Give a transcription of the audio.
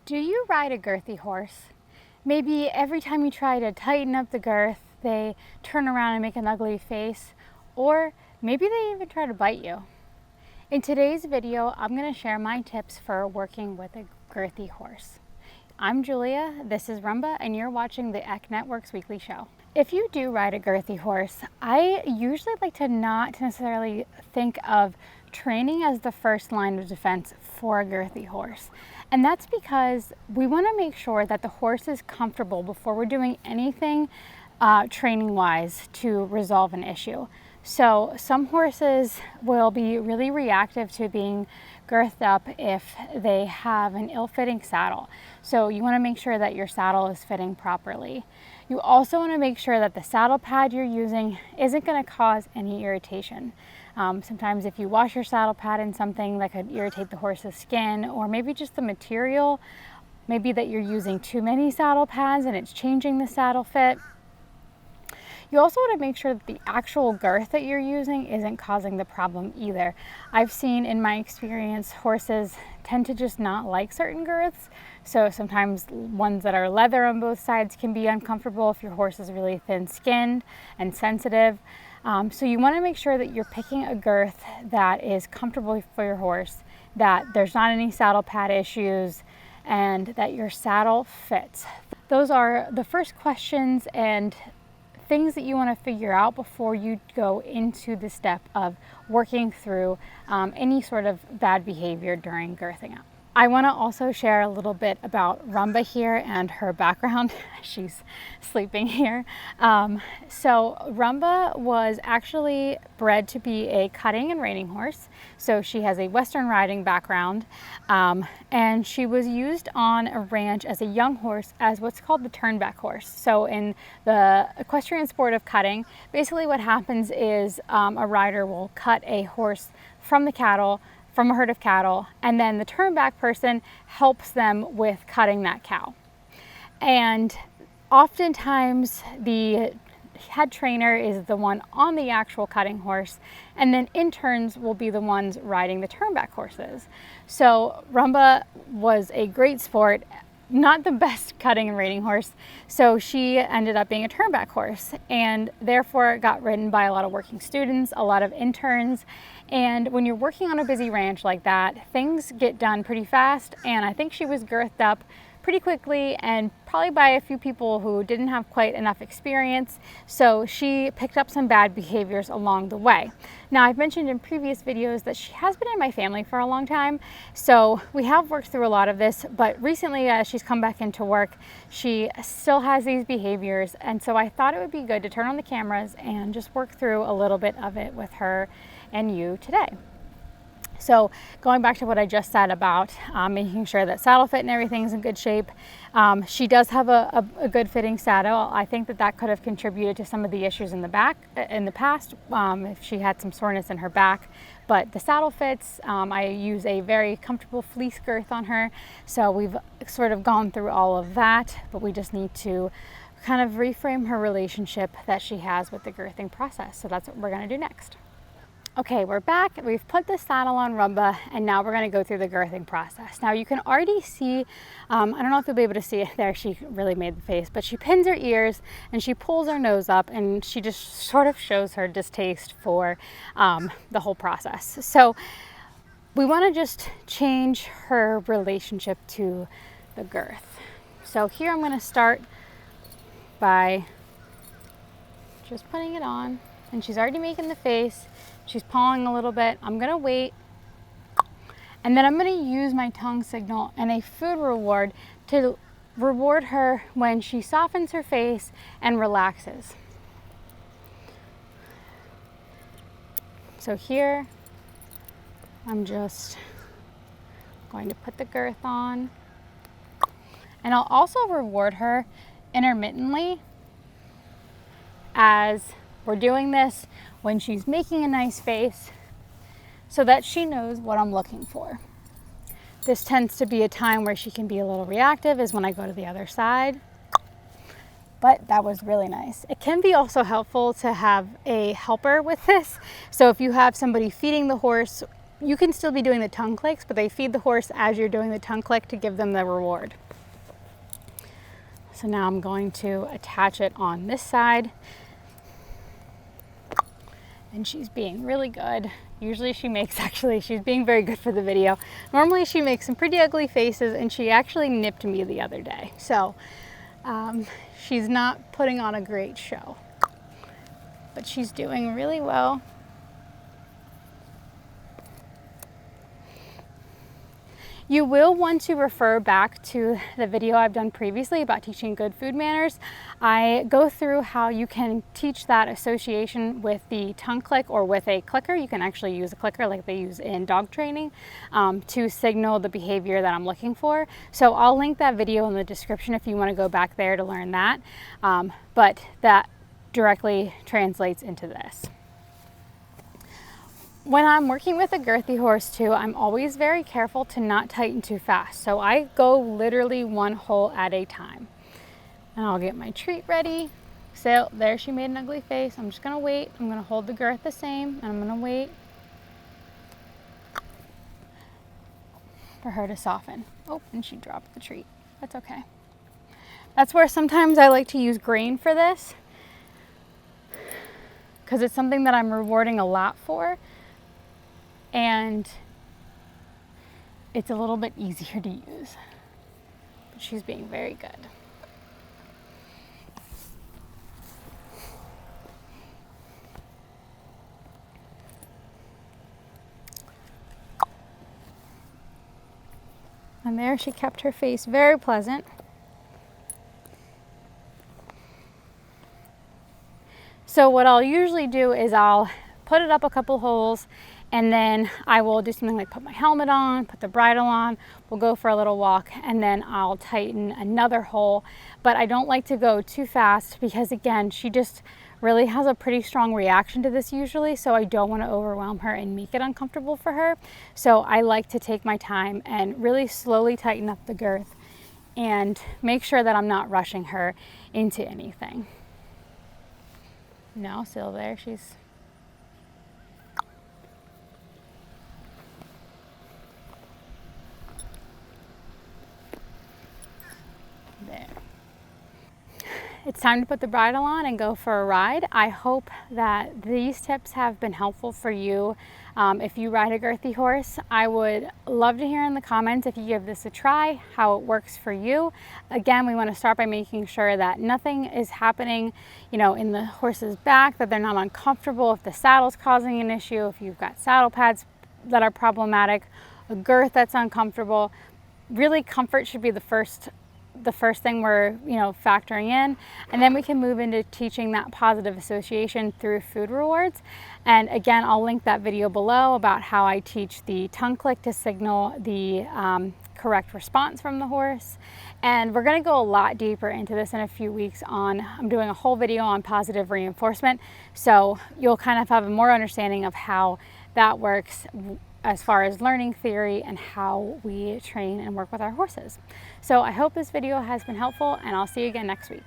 Do you ride a girthy horse? Maybe every time you try to tighten up the girth, they turn around and make an ugly face, or maybe they even try to bite you. In today's video, I'm going to share my tips for working with a girthy horse. I'm Julia, this is Rumba, and you're watching the EC Network's weekly show. If you do ride a girthy horse, I usually like to not necessarily think of training as the first line of defense for a girthy horse. And that's because we want to make sure that the horse is comfortable before we're doing anything training-wise to resolve an issue. So some horses will be really reactive to being girthed up if they have an ill-fitting saddle. So you want to make sure that your saddle is fitting properly. You also want to make sure that the saddle pad you're using isn't going to cause any irritation. Sometimes if you wash your saddle pad in something that could irritate the horse's skin, or maybe just the material, maybe that you're using too many saddle pads and it's changing the saddle fit. You also want to make sure that the actual girth that you're using isn't causing the problem either. I've seen in my experience horses tend to just not like certain girths. So sometimes ones that are leather on both sides can be uncomfortable if your horse is really thin-skinned and sensitive. So you want to make sure that you're picking a girth that is comfortable for your horse, that there's not any saddle pad issues, and that your saddle fits. Those are the first questions and things that you want to figure out before you go into the step of working through any sort of bad behavior during girthing up. I want to also share a little bit about Rumba here and her background. She's sleeping here. So Rumba was actually bred to be a cutting and reining horse. So she has a Western riding background, and she was used on a ranch as a young horse as what's called the turnback horse. So in the equestrian sport of cutting, basically what happens is a rider will cut a horse from the cattle, from a herd of cattle, and then the turnback person helps them with cutting that cow. And oftentimes the head trainer is the one on the actual cutting horse, and then interns will be the ones riding the turnback horses. So Rumba was a great sport, not the best cutting and reining horse, so she ended up being a turnback horse, and therefore got ridden by a lot of working students, a lot of interns. And when you're working on a busy ranch like that, things get done pretty fast, and I think she was girthed up pretty quickly and probably by a few people who didn't have quite enough experience, so she picked up some bad behaviors along the way. Now, I've mentioned in previous videos that she has been in my family for a long time, so we have worked through a lot of this, but recently as she's come back into work, she still has these behaviors, and so I thought it would be good to turn on the cameras and just work through a little bit of it with her and you today. So going back to what I just said about making sure that saddle fit and everything's in good shape, she does have a good fitting saddle. I think that could have contributed to some of the issues in the past if she had some soreness in her back. But the saddle fits. I use a very comfortable fleece girth on her, so we've sort of gone through all of that, but we just need to kind of reframe her relationship that she has with the girthing process. So that's what we're going to do next. Okay, we're back. We've put the saddle on Rumba, and now we're going to go through the girthing process. Now you can already see, I don't know if you'll be able to see it there, she really made the face, but she pins her ears and she pulls her nose up, and she just sort of shows her distaste for the whole process. So we want to just change her relationship to the girth. So here I'm going to start by just putting it on, and she's already making the face. She's pawing a little bit. I'm gonna wait, and then I'm gonna use my tongue signal and a food reward to reward her when she softens her face and relaxes. So here, I'm just going to put the girth on, and I'll also reward her intermittently as we're doing this when she's making a nice face, so that she knows what I'm looking for. This tends to be a time where she can be a little reactive, is when I go to the other side. But that was really nice. It can be also helpful to have a helper with this. So if you have somebody feeding the horse you can still be doing the tongue clicks, but they feed the horse as you're doing the tongue click to give them the reward. So now I'm going to attach it on this side. And she's being really good. Usually she makes, actually, she's being very good for the video. Normally she makes some pretty ugly faces, and she actually nipped me the other day. So she's not putting on a great show, but she's doing really well. You will want to refer back to the video I've done previously about teaching good food manners. I go through how you can teach that association with the tongue click or with a clicker. You can actually use a clicker like they use in dog training to signal the behavior that I'm looking for. So I'll link that video in the description if you want to go back there to learn that. But that directly translates into this. When I'm working with a girthy horse too, I'm always very careful to not tighten too fast. So I go literally one hole at a time. And I'll get my treat ready. So there she made an ugly face. I'm just gonna wait. I'm gonna hold the girth the same, and I'm gonna wait for her to soften. Oh, and she dropped the treat. That's okay. That's where sometimes I like to use grain for this, because it's something that I'm rewarding a lot for. And it's a little bit easier to use. But she's being very good. And there she kept her face very pleasant. So what I'll usually do is I'll put it up a couple holes, and then I will do something like put my helmet on, put the bridle on, we'll go for a little walk, and then I'll tighten another hole. But I don't like to go too fast because, again, she just really has a pretty strong reaction to this usually, so I don't want to overwhelm her and make it uncomfortable for her. So I like to take my time and really slowly tighten up the girth and make sure that I'm not rushing her into anything. No, still there, she's... There. It's time to put the bridle on and go for a ride. I hope that these tips have been helpful for you. If you ride a girthy horse, I would love to hear in the comments if you give this a try, how it works for you. Again, we want to start by making sure that nothing is happening, you know, in the horse's back, that they're not uncomfortable, if the saddle's causing an issue, if you've got saddle pads that are problematic, a girth that's uncomfortable. Really, comfort should be the first thing we're, you know, factoring in, and then we can move into teaching that positive association through food rewards. And again, I'll link that video below about how I teach the tongue click to signal the correct response from the horse. And we're going to go a lot deeper into this in a few weeks. I'm doing a whole video on positive reinforcement, so you'll kind of have a more understanding of how that works as far as learning theory and how we train and work with our horses. So I hope this video has been helpful, and I'll see you again next week.